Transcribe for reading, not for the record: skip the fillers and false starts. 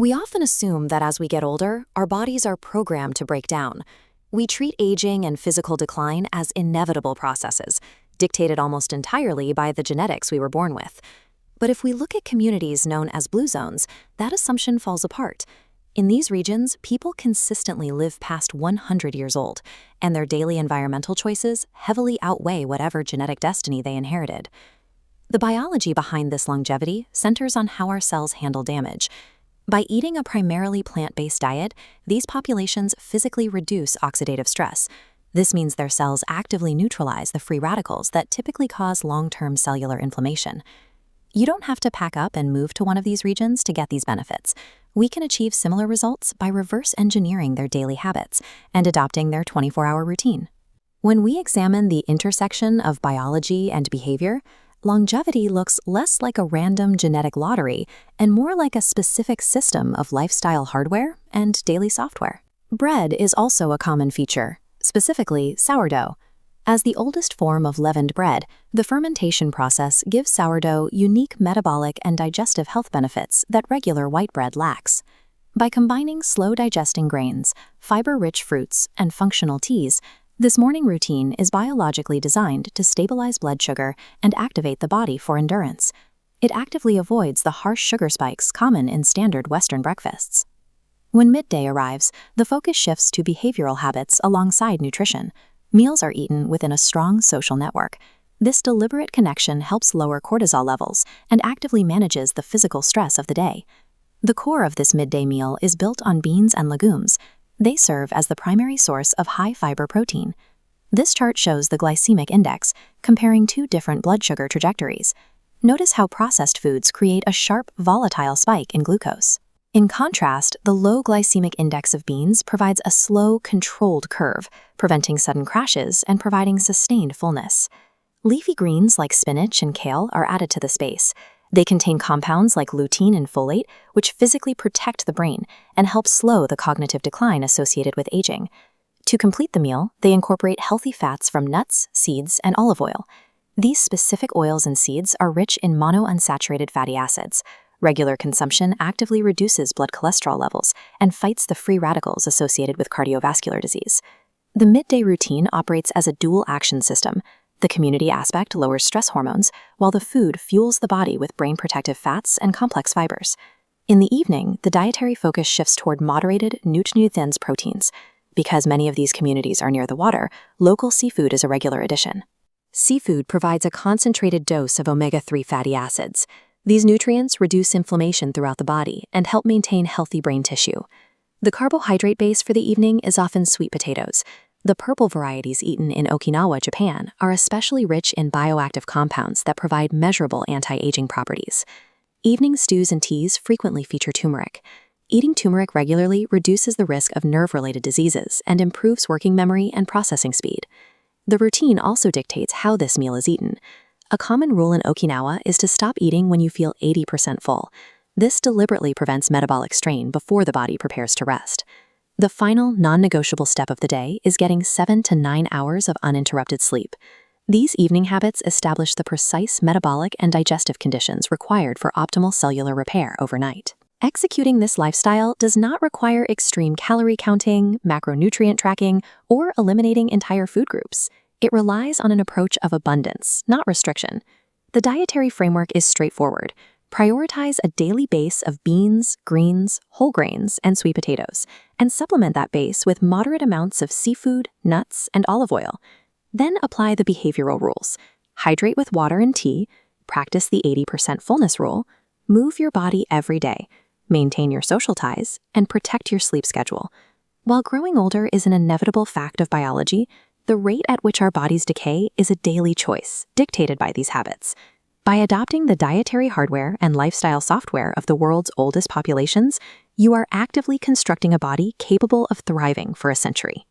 We often assume that as we get older, our bodies are programmed to break down. We treat aging and physical decline as inevitable processes, dictated almost entirely by the genetics we were born with. But if we look at communities known as blue zones, that assumption falls apart. In these regions, people consistently live past 100 years old, and their daily environmental choices heavily outweigh whatever genetic destiny they inherited. The biology behind this longevity centers on how our cells handle damage. By eating a primarily plant-based diet, these populations physically reduce oxidative stress. This means their cells actively neutralize the free radicals that typically cause long-term cellular inflammation. You don't have to pack up and move to one of these regions to get these benefits. We can achieve similar results by reverse engineering their daily habits and adopting their 24-hour routine. When we examine the intersection of biology and behavior, longevity looks less like a random genetic lottery and more like a specific system of lifestyle hardware and daily software. Bread is also a common feature, specifically sourdough. As the oldest form of leavened bread, the fermentation process gives sourdough unique metabolic and digestive health benefits that regular white bread lacks. By combining slow-digesting grains, fiber-rich fruits, and functional teas, this morning routine is biologically designed to stabilize blood sugar and activate the body for endurance. It actively avoids the harsh sugar spikes common in standard Western breakfasts. When midday arrives, the focus shifts to behavioral habits alongside nutrition. Meals are eaten within a strong social network. This deliberate connection helps lower cortisol levels and actively manages the physical stress of the day. The core of this midday meal is built on beans and legumes. They serve as the primary source of high-fiber protein. This chart shows the glycemic index, comparing two different blood sugar trajectories. Notice how processed foods create a sharp, volatile spike in glucose. In contrast, the low glycemic index of beans provides a slow, controlled curve, preventing sudden crashes and providing sustained fullness. Leafy greens like spinach and kale are added to the space. They contain compounds like lutein and folate, which physically protect the brain and help slow the cognitive decline associated with aging. To complete the meal, they incorporate healthy fats from nuts, seeds, and olive oil. These specific oils and seeds are rich in monounsaturated fatty acids. Regular consumption actively reduces blood cholesterol levels and fights the free radicals associated with cardiovascular disease. The midday routine operates as a dual-action system. The community aspect lowers stress hormones, while the food fuels the body with brain-protective fats and complex fibers. In the evening, the dietary focus shifts toward moderated, nutrient-dense proteins. Because many of these communities are near the water, local seafood is a regular addition. Seafood provides a concentrated dose of omega-3 fatty acids. These nutrients reduce inflammation throughout the body and help maintain healthy brain tissue. The carbohydrate base for the evening is often sweet potatoes. The purple varieties eaten in Okinawa, Japan, are especially rich in bioactive compounds that provide measurable anti-aging properties. Evening stews and teas frequently feature turmeric. Eating turmeric regularly reduces the risk of nerve-related diseases and improves working memory and processing speed. The routine also dictates how this meal is eaten. A common rule in Okinawa is to stop eating when you feel 80% full. This deliberately prevents metabolic strain before the body prepares to rest. The final, non-negotiable step of the day is getting 7 to 9 hours of uninterrupted sleep. These evening habits establish the precise metabolic and digestive conditions required for optimal cellular repair overnight. Executing this lifestyle does not require extreme calorie counting, macronutrient tracking, or eliminating entire food groups. It relies on an approach of abundance, not restriction. The dietary framework is straightforward. Prioritize a daily base of beans, greens, whole grains, and sweet potatoes, and supplement that base with moderate amounts of seafood, nuts, and olive oil. Then apply the behavioral rules. Hydrate with water and tea, practice the 80% fullness rule, move your body every day, maintain your social ties, and protect your sleep schedule. While growing older is an inevitable fact of biology, the rate at which our bodies decay is a daily choice, dictated by these habits. By adopting the dietary hardware and lifestyle software of the world's oldest populations, you are actively constructing a body capable of thriving for a century.